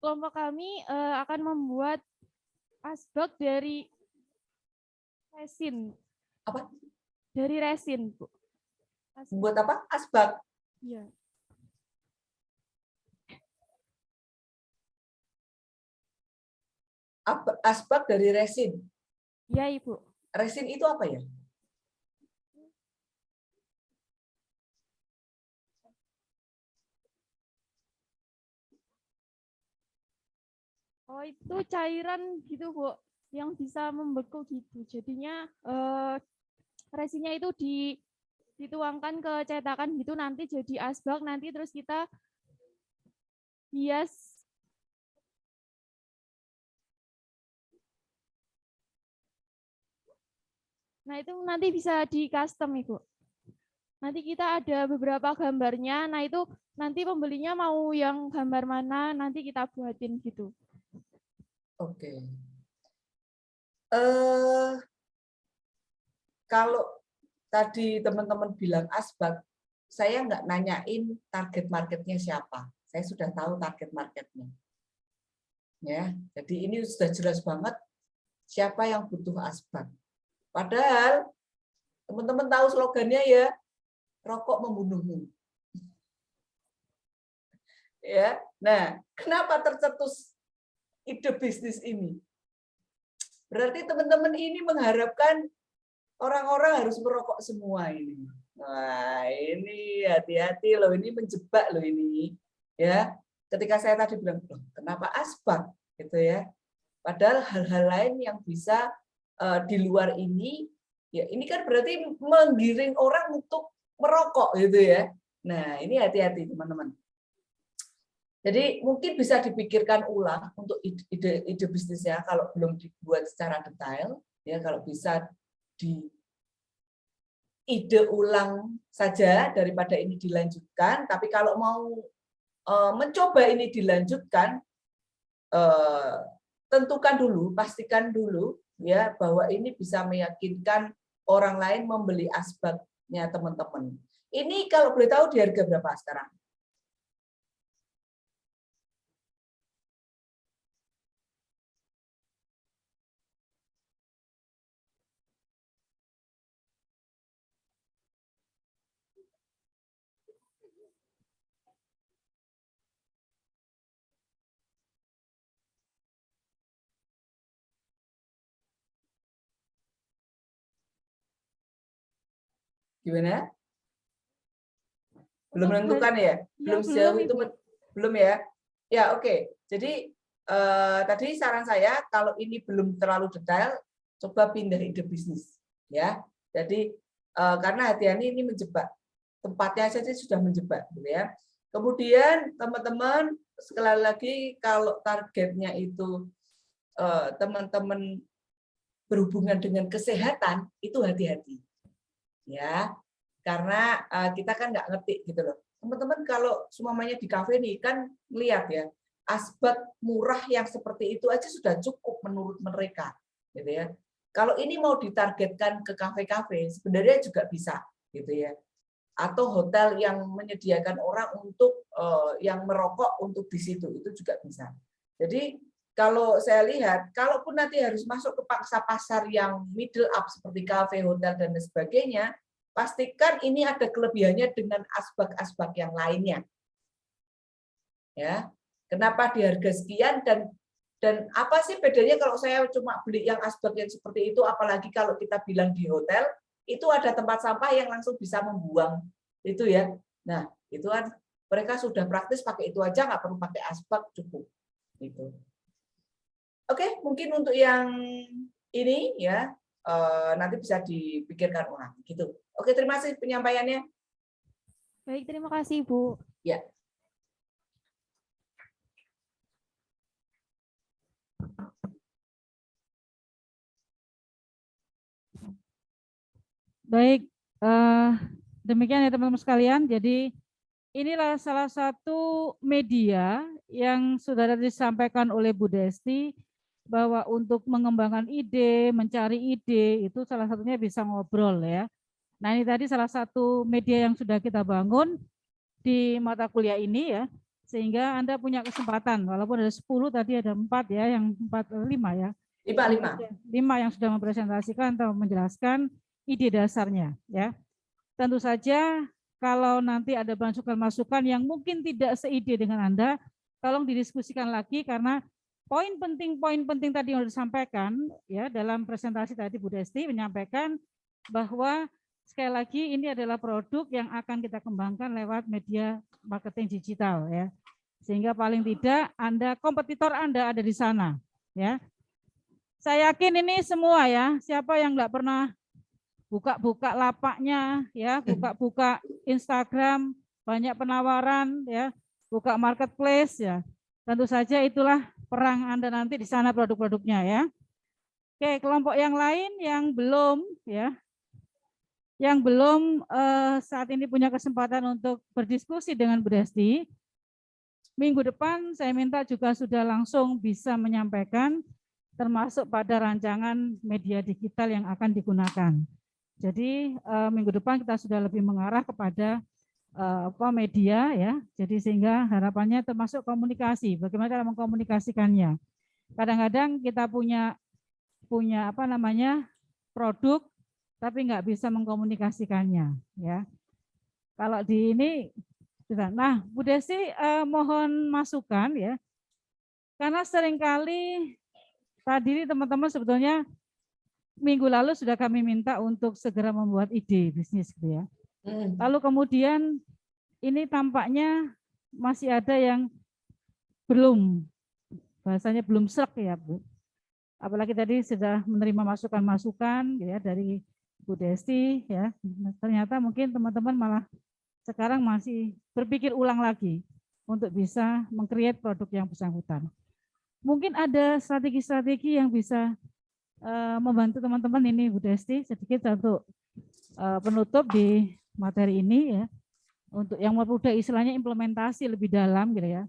kelompok kami akan membuat asbak dari resin. Apa? Dari resin, Bu. Buat apa? Asbak. Iya. Asbak dari resin. Iya, Ibu. Resin itu apa ya? Oh, itu cairan gitu, Bu, yang bisa membeku gitu. Jadinya resinnya itu dituangkan ke cetakan gitu, nanti jadi asbak, nanti terus kita hias. Nah, itu nanti bisa di custom, Ibu. Nanti kita ada beberapa gambarnya. Nah, itu nanti pembelinya mau yang gambar mana, nanti kita buatin gitu. Oke. Kalau tadi teman-teman bilang asbak, saya nggak nanyain target marketnya siapa. Saya sudah tahu target marketnya. Ya, jadi ini sudah jelas banget siapa yang butuh asbak. Padahal teman-teman tahu slogannya ya, rokok membunuhmu. Ya, nah, kenapa tercetus ide bisnis ini? Berarti teman-teman ini mengharapkan orang-orang harus merokok semua ini. Wah, ini hati-hati loh, ini menjebak loh ini. Ya, ketika saya tadi bilang, loh, kenapa asbak gitu ya? Padahal hal-hal lain yang bisa di luar ini, ya ini kan berarti menggiring orang untuk merokok gitu ya. Nah, ini hati-hati teman-teman. Jadi mungkin bisa dipikirkan ulang untuk ide bisnisnya kalau belum dibuat secara detail, ya kalau bisa di ide ulang saja daripada ini dilanjutkan. Tapi kalau mau mencoba ini dilanjutkan, tentukan dulu, pastikan dulu ya bahwa ini bisa meyakinkan orang lain membeli asbaknya teman-teman. Ini kalau boleh tahu di harga berapa sekarang? Gimana? Belum menentukan ya? Belum sejauh itu belum ya? Ya, oke. Jadi tadi saran saya kalau ini belum terlalu detail, coba pindah ide bisnis ya. Jadi karena hati-hati ini menjebak. Tempatnya saja sudah menjebak gitu ya. Kemudian teman-teman sekali lagi kalau targetnya itu teman-teman berhubungan dengan kesehatan, itu hati-hati. Ya, karena kita kan nggak ngerti gitu loh. Teman-teman kalau semuanya di kafe nih kan melihat ya, asbak murah yang seperti itu aja sudah cukup menurut mereka, gitu ya. Kalau ini mau ditargetkan ke kafe-kafe sebenarnya juga bisa, gitu ya. Atau hotel yang menyediakan orang untuk yang merokok untuk di situ itu juga bisa. Jadi kalau saya lihat, kalaupun nanti harus masuk ke pasar yang middle up seperti kafe, hotel dan sebagainya, pastikan ini ada kelebihannya dengan asbak-asbak yang lainnya. Ya, kenapa di harga sekian dan apa sih bedanya kalau saya cuma beli yang asbak yang seperti itu, apalagi kalau kita bilang di hotel itu ada tempat sampah yang langsung bisa membuang itu ya. Nah, itu kan mereka sudah praktis pakai itu aja, nggak perlu pakai asbak, cukup. Gitu. Oke, mungkin untuk yang ini ya nanti bisa dipikirkan ulang gitu. Oke, terima kasih penyampaiannya. Baik, terima kasih, Bu. Ya. Baik, demikian ya teman-teman sekalian. Jadi inilah salah satu media yang sudah disampaikan oleh Bu Desti bahwa untuk mengembangkan ide, mencari ide itu salah satunya bisa ngobrol ya. Nah ini tadi salah satu media yang sudah kita bangun di mata kuliah ini ya. sehingga Anda punya kesempatan, walaupun ada 10 tadi ada 4 ya, yang 5 ya. 5 yang sudah mempresentasikan atau menjelaskan ide dasarnya ya. Tentu saja kalau nanti ada masukan-masukan yang mungkin tidak seide dengan Anda, tolong didiskusikan lagi karena poin penting tadi yang disampaikan ya dalam presentasi tadi Bu Desti menyampaikan bahwa sekali lagi ini adalah produk yang akan kita kembangkan lewat media marketing digital ya. Sehingga paling tidak kompetitor Anda ada di sana ya. Saya yakin ini semua ya, siapa yang nggak pernah buka-buka lapaknya ya, buka-buka Instagram, banyak penawaran ya, buka marketplace ya. Tentu saja itulah perang Anda nanti di sana produk-produknya ya. Oke, kelompok yang lain yang belum ya, yang belum saat ini punya kesempatan untuk berdiskusi dengan Bu Desti, minggu depan saya minta juga sudah langsung bisa menyampaikan termasuk pada rancangan media digital yang akan digunakan. Jadi minggu depan kita sudah lebih mengarah kepada media ya. Jadi sehingga harapannya termasuk komunikasi, bagaimana cara mengkomunikasikannya. Kadang-kadang kita punya produk tapi nggak bisa mengkomunikasikannya ya. Kalau di ini, nah Bu Desi mohon masukan ya, karena seringkali tadi teman-teman sebetulnya minggu lalu sudah kami minta untuk segera membuat ide bisnis gitu ya. Lalu kemudian ini tampaknya masih ada yang bahasanya belum srek ya Bu. Apalagi tadi sudah menerima masukan-masukan ya dari Bu Desti ya. Ternyata mungkin teman-teman malah sekarang masih berpikir ulang lagi untuk bisa meng-create produk yang bersangkutan. Mungkin ada strategi-strategi yang bisa membantu teman-teman ini Bu Desti sedikit untuk penutup di materi ini ya. Untuk yang mempermudah istilahnya implementasi lebih dalam gitu ya.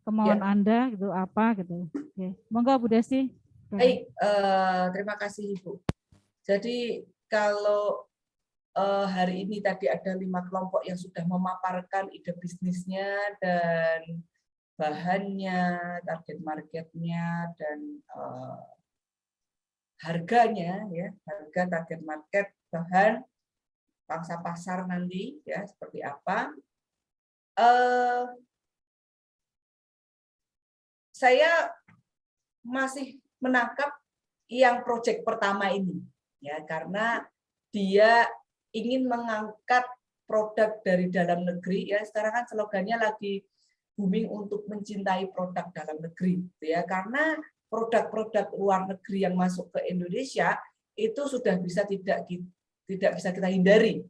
Kemauan Anda gitu apa gitu. Oke. Monggo Bu Desti. Baik, terima kasih Ibu. Jadi kalau hari ini tadi ada 5 kelompok yang sudah memaparkan ide bisnisnya dan bahannya, target marketnya, dan harganya, ya, harga, target market, bahan, pangsa pasar nanti, ya, seperti apa. Saya masih menangkap yang proyek pertama ini, ya, karena dia ingin mengangkat produk dari dalam negeri, ya. Sekarang kan slogannya lagi booming untuk mencintai produk dalam negeri, ya, karena produk-produk luar negeri yang masuk ke Indonesia itu sudah tidak bisa kita hindari,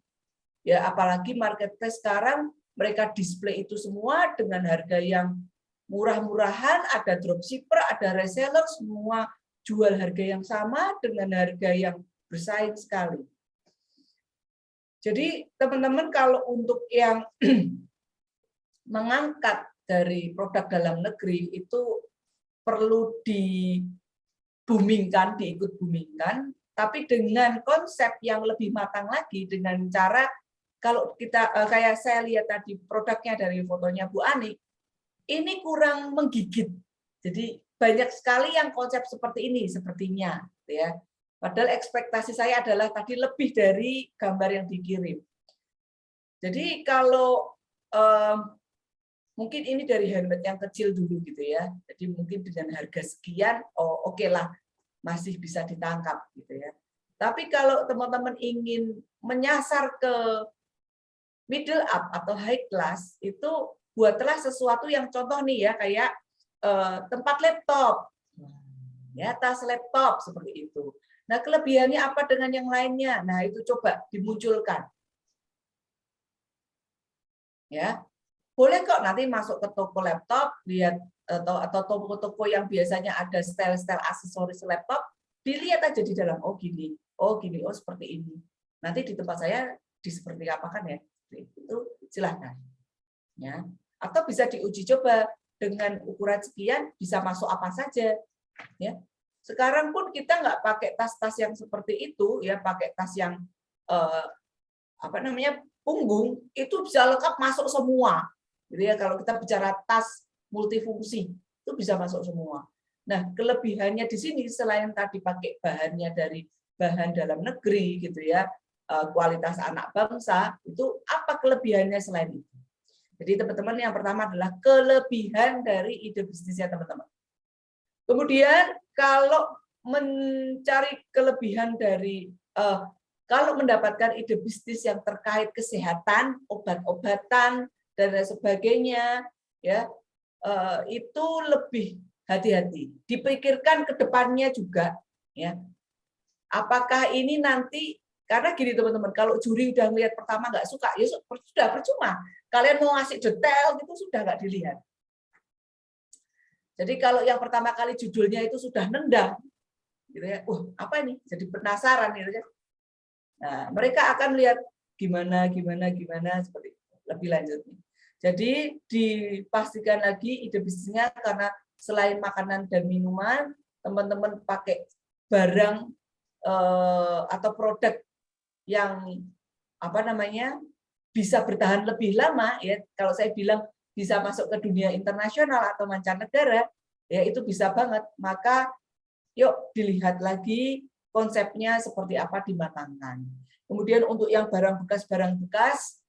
ya, apalagi marketplace sekarang mereka display itu semua dengan harga yang murah-murahan, ada dropshipper, ada reseller, semua jual harga yang sama dengan harga yang bersaing sekali. Jadi teman-teman kalau untuk yang mengangkat dari produk dalam negeri itu perlu diboomingkan, diikut boomingkan, tapi dengan konsep yang lebih matang lagi, dengan cara kalau kita kayak saya lihat tadi produknya dari fotonya Bu Ani, ini kurang menggigit. Jadi banyak sekali yang konsep seperti ini sepertinya, ya. Padahal ekspektasi saya adalah tadi lebih dari gambar yang dikirim. Jadi kalau mungkin ini dari handmade yang kecil dulu gitu ya. Jadi mungkin dengan harga sekian, oh oke lah, masih bisa ditangkap gitu ya. Tapi kalau teman-teman ingin menyasar ke middle up atau high class, itu buatlah sesuatu yang contoh nih ya, kayak tempat laptop, ya, tas laptop seperti itu. Nah, kelebihannya apa dengan yang lainnya? Nah, itu coba dimunculkan. Ya, boleh kok nanti masuk ke toko laptop, lihat atau toko-toko yang biasanya ada style-style aksesoris laptop, dilihat aja di dalam, oh gini, oh seperti ini. Nanti di tempat saya seperti apa kan ya? Itu silahkan. Ya. Atau bisa diuji coba dengan ukuran sekian bisa masuk apa saja, ya. Sekarang pun kita nggak pakai tas-tas yang seperti itu, ya, pakai tas yang punggung, itu bisa lengkap masuk semua, Gitu ya, kalau kita bicara tas multifungsi itu bisa masuk semua. Nah, kelebihannya di sini selain tadi pakai bahannya dari bahan dalam negeri gitu ya, kualitas anak bangsa, itu apa kelebihannya selain itu? Jadi teman-teman, yang pertama adalah kelebihan dari ide bisnisnya teman-teman. Kemudian kalau mencari kelebihan dari kalau mendapatkan ide bisnis yang terkait kesehatan, obat-obatan dan lain sebagainya, ya itu lebih hati-hati. Dipikirkan ke depannya juga, ya. Apakah ini nanti, karena gini teman-teman, kalau juri udah melihat pertama nggak suka, ya sudah percuma. Kalian mau ngasih detail itu sudah nggak dilihat. Jadi kalau yang pertama kali judulnya itu sudah nendang, gitu ya, apa ini? Jadi penasaran gitu ya. Nah, mereka akan lihat gimana seperti itu, lebih lanjutnya. Jadi dipastikan lagi ide bisnisnya, karena selain makanan dan minuman, teman-teman pakai barang atau produk yang apa namanya bisa bertahan lebih lama, ya. Kalau saya bilang bisa masuk ke dunia internasional atau mancanegara, ya itu bisa banget. Maka yuk dilihat lagi konsepnya seperti apa, dimatangkan. Kemudian untuk yang barang bekas